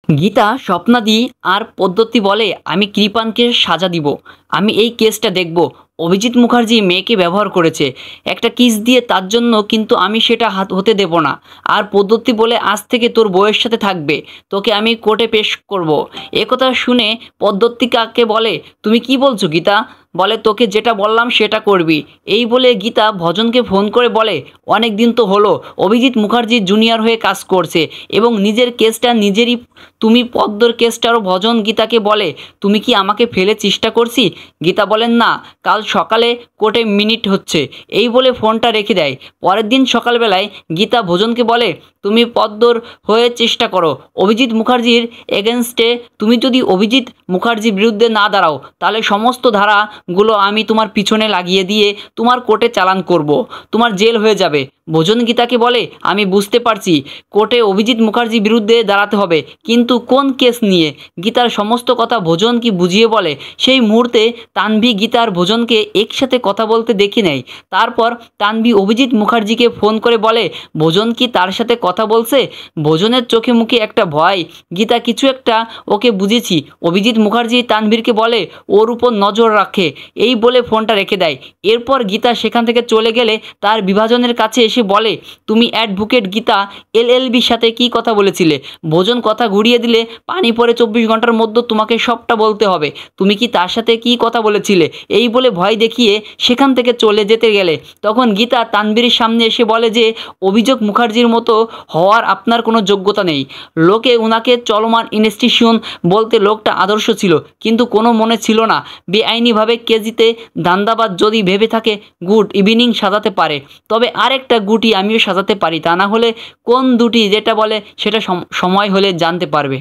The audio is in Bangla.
গীতা, স্বপ্নাদি আর পদ্ধতি বলে আমি কৃপানকে সাজা দিব। আমি এই কেসটা দেখব। অভিজিৎ মুখার্জি মেয়েকে ব্যবহার করেছে একটা কিস দিয়ে, তার জন্য কিন্তু আমি সেটা হতে দেব না। আর পদ্ধতি বলে আজ থেকে তোর বউয়ের সাথে থাকবে, তোকে আমি কোর্টে পেশ করব। একথা শুনে পদ্ধতি কাকে বলে, তুমি কি বলছো গীতা? বলে, তোকে যেটা বললাম সেটা করবি। এই বলে গীতা ভজনকে ফোন করে বলে, অনেক দিন তো হলো অভিজিৎ মুখার্জি জুনিয়র হয়ে কাজ করছে এবং নিজের কেসটা নিজেরই, তুমি পদ্মর কেসটারও। ভজন গীতাকে বলে, তুমি কি আমাকে ফেলে চেষ্টা করছি? গীতা বলেন, না, কাল সকালে কোর্টে মিনিট হচ্ছে। এই বলে ফোনটা রেখে দেয়। পরের দিন সকালবেলায় গীতা ভোজনকে বলে, তুমি পদ্মর হয়ে চেষ্টা করো অভিজিৎ মুখার্জির এগেনস্টে। তুমি যদি অভিজিৎ মুখার্জির বিরুদ্ধে না দাঁড়াও, তাহলে সমস্ত ধারাগুলো আমি তোমার পিছনে লাগিয়ে দিয়ে তোমার কোর্টে চালান করব, তোমার জেল হয়ে যাবে। ভোজন গীতাকে বলে, আমি বুঝতে পারছি কোর্টে অভিজিৎ মুখার্জির বিরুদ্ধে দাঁড়াতে হবে, কিন্তু কোন কেস নিয়ে? গীতার সমস্ত কথা ভোজন কি বুঝিয়ে বলে। সেই মুহূর্তে তানভি গীতার ভোজনকে একসাথে কথা বলতে দেখি নেয়। তারপর তানভি অভিজিৎ মুখার্জিকে ফোন করে বলে, ভোজন কি তার সাথে কথা বলছে? ভোজনের চোখে মুখে একটা ভয়। গীতা, কিছু একটা ওকে বুঝেছি। অভিজিৎ মুখার্জি তানভীরকে বলে ওর উপর নজর রাখে। এই বলে ফোনটা রেখে দেয়। এরপর গীতা সেখান থেকে চলে গেলে তার বিভাজনের কাছে এসে বলে, তুমি অ্যাডভোকেট গীতা এলএলবির সাথে কি কথা বলেছিলে? ভোজন কথা ঘুরিয়ে দিলে, পানি পরে 24 ঘন্টার মধ্যে তোমাকে সবটা বলতে হবে। তুমি কি তার সাথে কি কথা বলেছিলে? এই বলে ভয় দেখিয়ে সেখান থেকে চলে যেতে গেলে তখন গীতা তানভীরের সামনে এসে বলে যে, অভিযোগ মুখার্জির মতো হওয়ার আপনার কোনো যোগ্যতা নেই। লোকে ওনাকে চলমান ইনস্টিটিউশন বলতে লোকটা আদর্শ ছিল, কিন্তু কোনো মনে ছিল না বেআইনিভাবে কেজিতে ধান্দাবাজ। যদি ভেবে থাকে গুড ইভিনিং সাজাতে পারে, তবে আরেকটা গুটি আমিও সাজাতে পারি। তা না হলে কোন দুটি যেটা বলে সেটা সময় হলে জানতে পারবে।